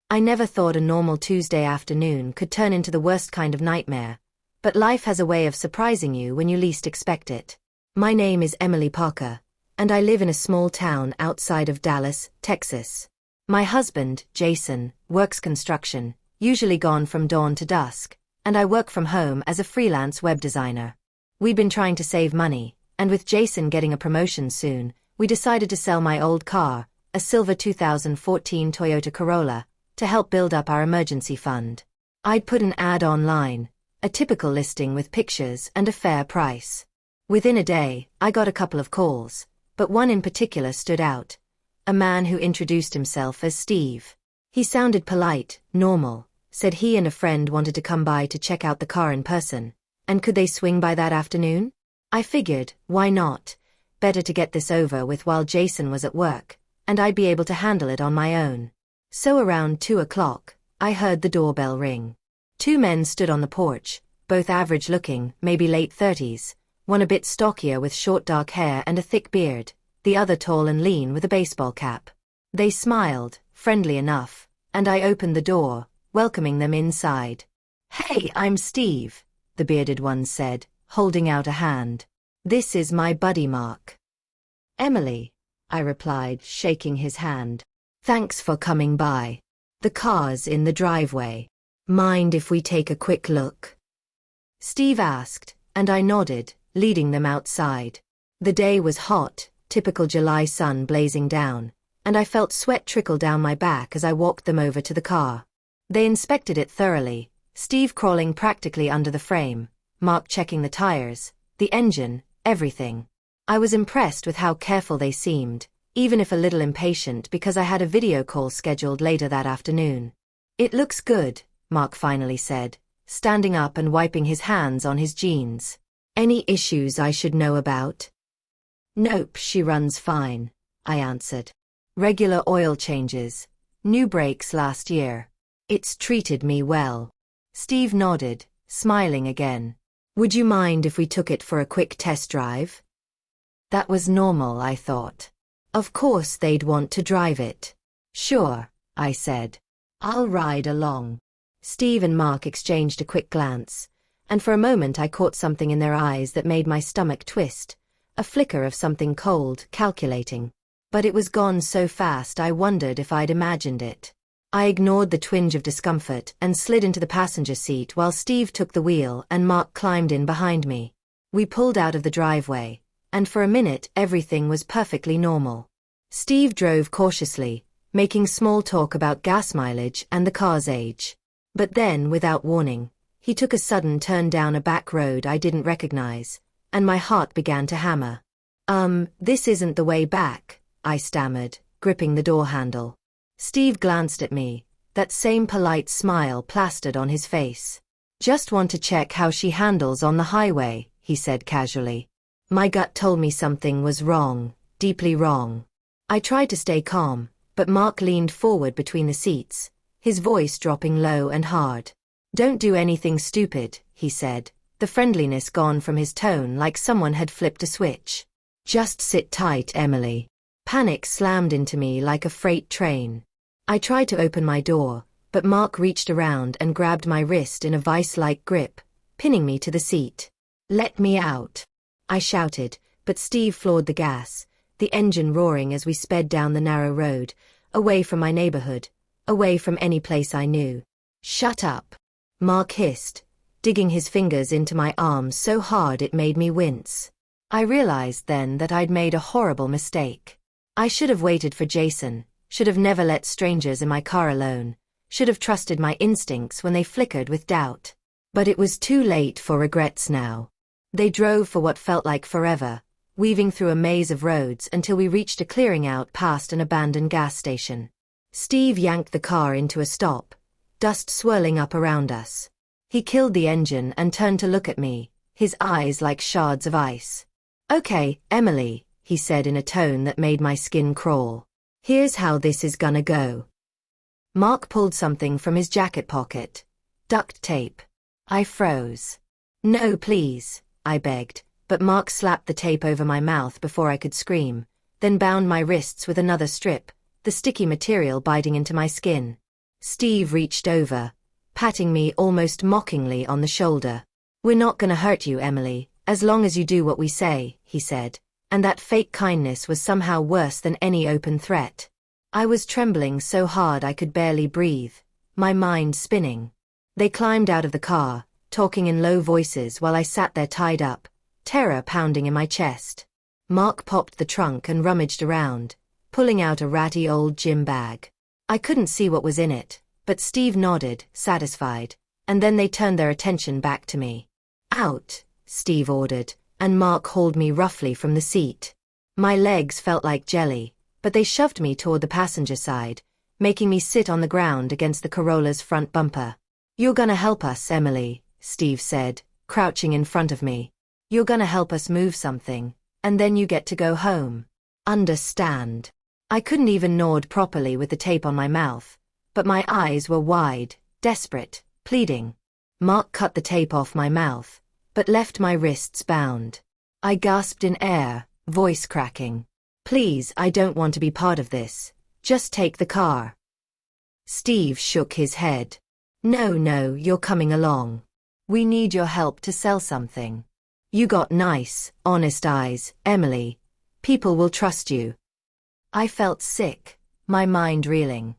I never thought a normal Tuesday afternoon could turn into the worst kind of nightmare, but life has a way of surprising you when you least expect it. My name is Emily Parker, and I live in a small town outside of Dallas, Texas. My husband, Jason, works construction, usually gone from dawn to dusk, and I work from home as a freelance web designer. We've been trying to save money, and with Jason getting a promotion soon, we decided to sell my old car, a silver 2014 Toyota Corolla, to help build up our emergency fund. I'd put an ad online, a typical listing with pictures and a fair price. Within a day, I got a couple of calls, but one in particular stood out. A man who introduced himself as Steve. He sounded polite, normal, said he and a friend wanted to come by to check out the car in person, and could they swing by that afternoon? I figured, why not? Better to get this over with while Jason was at work, and I'd be able to handle it on my own. So around 2 o'clock, I heard the doorbell ring. 2 men stood on the porch, both average-looking, maybe late 30s, one a bit stockier with short dark hair and a thick beard, the other tall and lean with a baseball cap. They smiled, friendly enough, and I opened the door, welcoming them inside. "Hey, I'm Steve," the bearded one said, holding out a hand. "This is my buddy Mark." "Emily," I replied, shaking his hand. "Thanks for coming by. The car's in the driveway. Mind if we take a quick look?" Steve asked, and I nodded, leading them outside. The day was hot, typical July sun blazing down, and I felt sweat trickle down my back as I walked them over to the car. They inspected it thoroughly, Steve crawling practically under the frame, Mark checking the tires, the engine, everything. I was impressed with how careful they seemed, even if a little impatient because I had a video call scheduled later that afternoon. "It looks good," Mark finally said, standing up and wiping his hands on his jeans. "Any issues I should know about?" "Nope, she runs fine," I answered. "Regular oil changes. New brakes last year. It's treated me well." Steve nodded, smiling again. "Would you mind if we took it for a quick test drive?" That was normal, I thought. Of course they'd want to drive it. "Sure," I said. "I'll ride along." Steve and Mark exchanged a quick glance, and for a moment I caught something in their eyes that made my stomach twist, a flicker of something cold, calculating. But it was gone so fast I wondered if I'd imagined it. I ignored the twinge of discomfort and slid into the passenger seat while Steve took the wheel and Mark climbed in behind me. We pulled out of the driveway, and for a minute everything was perfectly normal. Steve drove cautiously, making small talk about gas mileage and the car's age. But then, without warning, he took a sudden turn down a back road I didn't recognize, and my heart began to hammer. This isn't the way back," I stammered, gripping the door handle. Steve glanced at me, that same polite smile plastered on his face. "Just want to check how she handles on the highway," he said casually. My gut told me something was wrong, deeply wrong. I tried to stay calm, but Mark leaned forward between the seats, his voice dropping low and hard. "Don't do anything stupid," he said, the friendliness gone from his tone like someone had flipped a switch. "Just sit tight, Emily." Panic slammed into me like a freight train. I tried to open my door, but Mark reached around and grabbed my wrist in a vice-like grip, pinning me to the seat. "Let me out," I shouted, but Steve floored the gas, the engine roaring as we sped down the narrow road, away from my neighborhood, away from any place I knew. "Shut up," Mark hissed, digging his fingers into my arm so hard it made me wince. I realized then that I'd made a horrible mistake. I should have waited for Jason, should have never let strangers in my car alone, should have trusted my instincts when they flickered with doubt. But it was too late for regrets now. They drove for what felt like forever, weaving through a maze of roads until we reached a clearing out past an abandoned gas station. Steve yanked the car into a stop, dust swirling up around us. He killed the engine and turned to look at me, his eyes like shards of ice. "Okay, Emily," he said in a tone that made my skin crawl. "Here's how this is gonna go." Mark pulled something from his jacket pocket. Duct tape. I froze. "No, please," I begged, but Mark slapped the tape over my mouth before I could scream, then bound my wrists with another strip, the sticky material biting into my skin. Steve reached over, patting me almost mockingly on the shoulder. "We're not gonna hurt you, Emily, as long as you do what we say," he said, and that fake kindness was somehow worse than any open threat. I was trembling so hard I could barely breathe, my mind spinning. They climbed out of the car, talking in low voices while I sat there tied up, terror pounding in my chest. Mark popped the trunk and rummaged around, pulling out a ratty old gym bag. I couldn't see what was in it, but Steve nodded, satisfied, and then they turned their attention back to me. "Out," Steve ordered, and Mark hauled me roughly from the seat. My legs felt like jelly, but they shoved me toward the passenger side, making me sit on the ground against the Corolla's front bumper. "You're gonna help us, Emily," Steve said, crouching in front of me. "You're gonna help us move something, and then you get to go home. Understand?" I couldn't even nod properly with the tape on my mouth, but my eyes were wide, desperate, pleading. Mark cut the tape off my mouth, but left my wrists bound. I gasped in air, voice cracking. "Please, I don't want to be part of this. Just take the car." Steve shook his head. No, you're coming along. We need your help to sell something. You got nice, honest eyes, Emily. People will trust you." I felt sick, my mind reeling.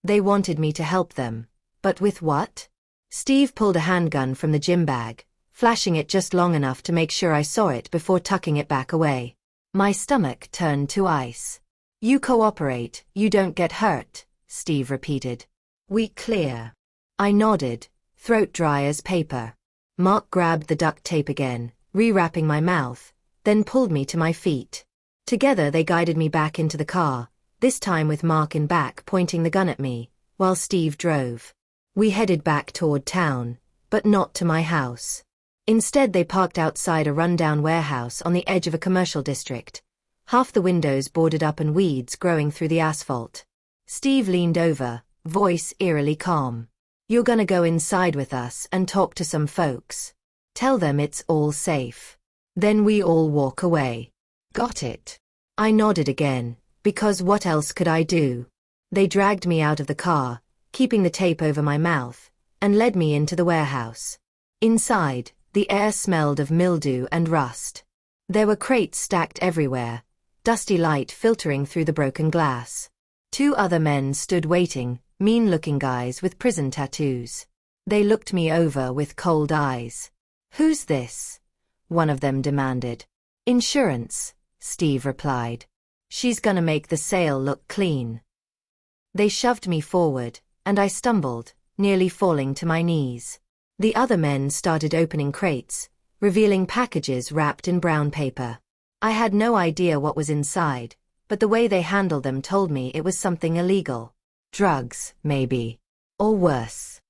They wanted me to help them, but with what? Steve pulled a handgun from the gym bag, flashing it just long enough to make sure I saw it before tucking it back away. My stomach turned to ice. "You cooperate, you don't get hurt," Steve repeated. "We clear." I nodded, throat dry as paper. Mark grabbed the duct tape again, rewrapping my mouth, then pulled me to my feet. Together they guided me back into the car, this time with Mark in back pointing the gun at me, while Steve drove. We headed back toward town, but not to my house. Instead they parked outside a rundown warehouse on the edge of a commercial district, half the windows boarded up and weeds growing through the asphalt. Steve leaned over, voice eerily calm. "You're gonna go inside with us and talk to some folks. Tell them it's all safe. Then we all walk away. Got it?" I nodded again, because what else could I do? They dragged me out of the car, keeping the tape over my mouth, and led me into the warehouse. Inside, the air smelled of mildew and rust. There were crates stacked everywhere, dusty light filtering through the broken glass. 2 other men stood waiting, mean-looking guys with prison tattoos. They looked me over with cold eyes. "Who's this?" one of them demanded. "Insurance," Steve replied. "She's gonna make the sale look clean." They shoved me forward, and I stumbled, nearly falling to my knees. The other men started opening crates, revealing packages wrapped in brown paper. I had no idea what was inside, but the way they handled them told me it was something illegal. Drugs, maybe. Or worse.